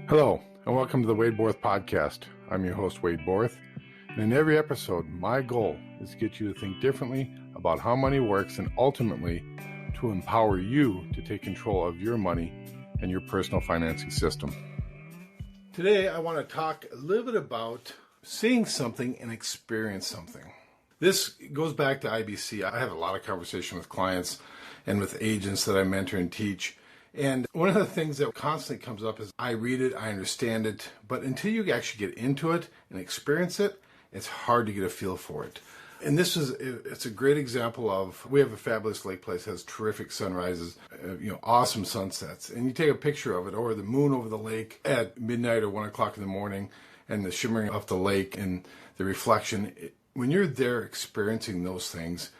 Hello, and welcome to the Wade Borth podcast. I'm your host, Wade Borth, and in every episode, my goal is to get you to think differently about how money works and ultimately to empower you to take control of your money and your personal financing system. Today, I want to talk a little bit about seeing something and experience something. This goes back to IBC. I have a lot of conversation with clients and with agents that I mentor and teach. And one of the things that constantly comes up is I read it, I understand it, but until you actually get into it and experience it, it's hard to get a feel for it. And it's a great example of, we have a fabulous lake place, has terrific sunrises, awesome sunsets. And you take a picture of it, or the moon over the lake at midnight or 1 o'clock in the morning, and the shimmering of the lake and the reflection. When you're there experiencing those things,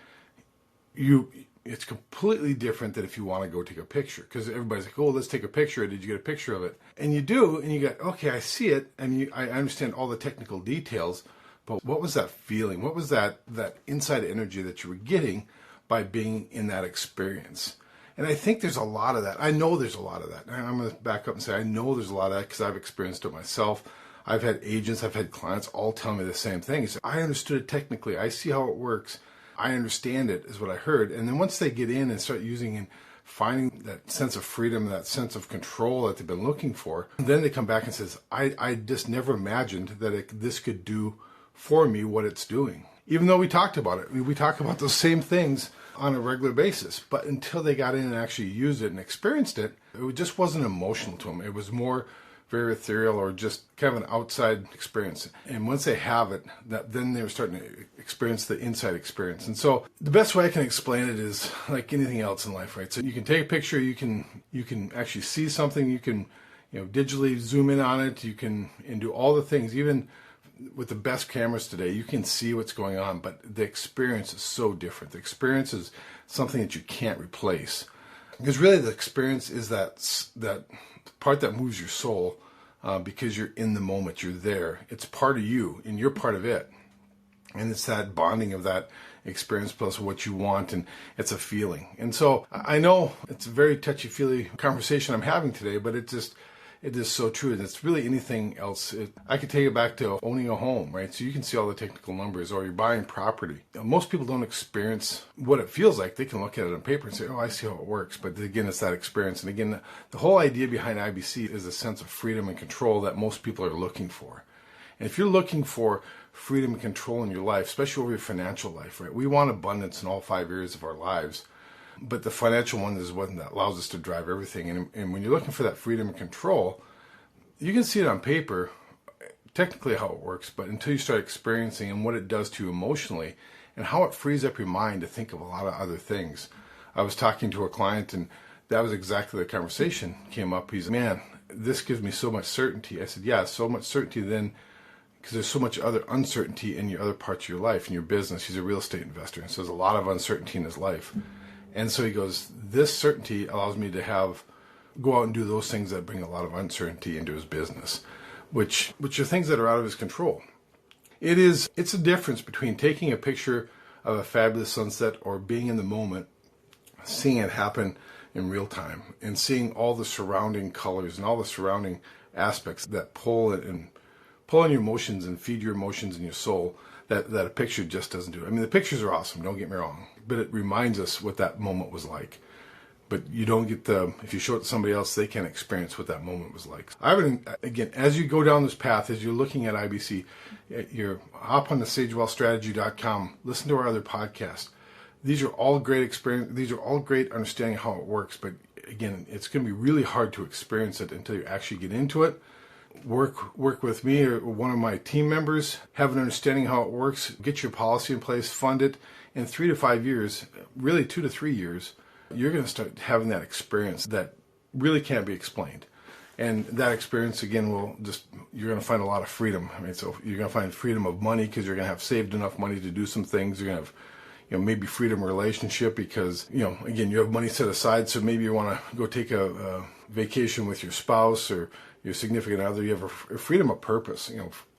it's completely different than if you want to go take a picture, because everybody's like, oh, let's take a picture. Did you get a picture of it? And you do, and you go, okay, I see it, and I understand all the technical details, but what was that feeling? What was that inside energy that you were getting by being in that experience? And I think there's a lot of that. I know there's a lot of that. And I'm going to back up and say I know there's a lot of that because I've experienced it myself. I've had agents, I've had clients all tell me the same thing. I understood it technically. I see how it works. I understand it, is what I heard. And then once they get in and start using and finding that sense of freedom, that sense of control that they've been looking for, then they come back and says, I just never imagined that this could do for me what it's doing. Even though we talked about it, we talk about those same things on a regular basis. But until they got in and actually used it and experienced it, it just wasn't emotional to them. It was more very ethereal or just kind of an outside experience. And once they have it, then they're starting to experience the inside experience. And so the best way I can explain it is like anything else in life, right? So you can take a picture, you can actually see something, you can digitally zoom in on it, and do all the things. Even with the best cameras today, you can see what's going on, but the experience is so different. The experience is something that you can't replace. Because really the experience is that part that moves your soul, because you're in the moment, you're there. It's part of you, and you're part of it. And it's that bonding of that experience plus what you want, and it's a feeling. And so I know it's a very touchy-feely conversation I'm having today, but it is so true. And it's really anything else. I could take it back to owning a home, right? So you can see all the technical numbers, or you're buying property. Most people don't experience what it feels like. They can look at it on paper and say, oh, I see how it works. But again, it's that experience. And again, the whole idea behind IBC is a sense of freedom and control that most people are looking for. And if you're looking for freedom and control in your life, especially over your financial life, right? We want abundance in all 5 areas of our lives. But the financial one is one that allows us to drive everything. And when you're looking for that freedom and control, you can see it on paper, technically how it works, but until you start experiencing and what it does to you emotionally and how it frees up your mind to think of a lot of other things. I was talking to a client, and that was exactly the conversation came up. He's, man, this gives me so much certainty. I said, yeah, so much certainty then, because there's so much other uncertainty in your other parts of your life, in your business. He's a real estate investor, and so there's a lot of uncertainty in his life. And so he goes, this certainty allows me to go out and do those things that bring a lot of uncertainty into his business, which are things that are out of his control. It's a difference between taking a picture of a fabulous sunset or being in the moment, seeing it happen in real time, and seeing all the surrounding colors and all the surrounding aspects that pull on your emotions and feed your emotions and your soul that a picture just doesn't do. I mean, the pictures are awesome, don't get me wrong, but it reminds us what that moment was like. But you don't get if you show it to somebody else, they can't experience what that moment was like. I would, again, as you go down this path, as you're looking at IBC, hop on the SageWealthStrategy.com, listen to our other podcasts. These are all great experience. These are all great understanding how it works. But again, it's going to be really hard to experience it until you actually get into it. Work with me or one of my team members, have an understanding how it works, get your policy in place, fund it. In 3 to 5 years, really 2 to 3 years, you're going to start having that experience that really can't be explained. And that experience, again, you're going to find a lot of freedom. I mean, so you're going to find freedom of money because you're going to have saved enough money to do some things. You're going to have, maybe freedom of relationship because, again, you have money set aside. So maybe you want to go take a vacation with your spouse or your significant other. You have a freedom of purpose.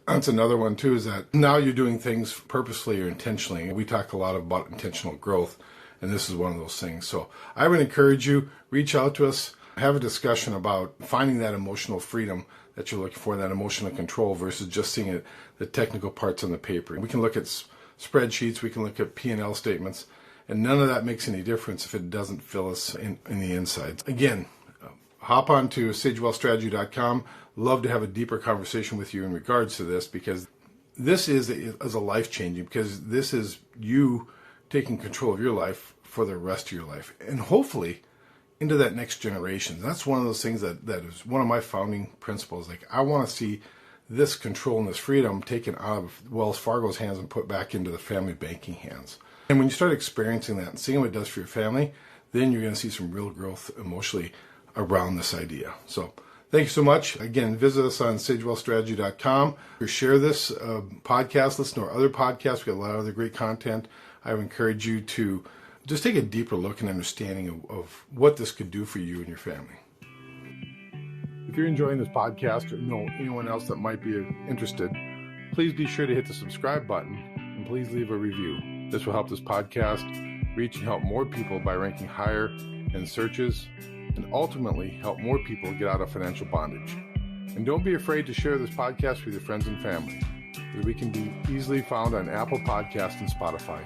That's another one too, is that now you're doing things purposefully or intentionally. We talk a lot about intentional growth, and this is one of those things. So I would encourage you, reach out to us. have a discussion about finding that emotional freedom that you're looking for, that emotional control, versus just seeing the technical parts on the paper. We can look at spreadsheets, we can look at P&L statements, and none of that makes any difference if it doesn't fill us in the insides. Again, hop on to sagewellstrategy.com. Love to have a deeper conversation with you in regards to this, because this is a life-changing, because this is you taking control of your life for the rest of your life, and hopefully into that next generation. That's one of those things that is one of my founding principles. Like, I want to see this control and this freedom taken out of Wells Fargo's hands and put back into the family banking hands. And when you start experiencing that and seeing what it does for your family, then you're going to see some real growth emotionally around this idea. So thank you so much. Again, visit us on sagewellstrategy.com. Share this podcast, listen to our other podcasts. We've got a lot of other great content. I would encourage you to just take a deeper look and understanding of what this could do for you and your family. If you're enjoying this podcast or know anyone else that might be interested, please be sure to hit the subscribe button and please leave a review. This will help this podcast reach and help more people by ranking higher in searches, and ultimately help more people get out of financial bondage. And don't be afraid to share this podcast with your friends and family, as we can be easily found on Apple Podcasts and Spotify.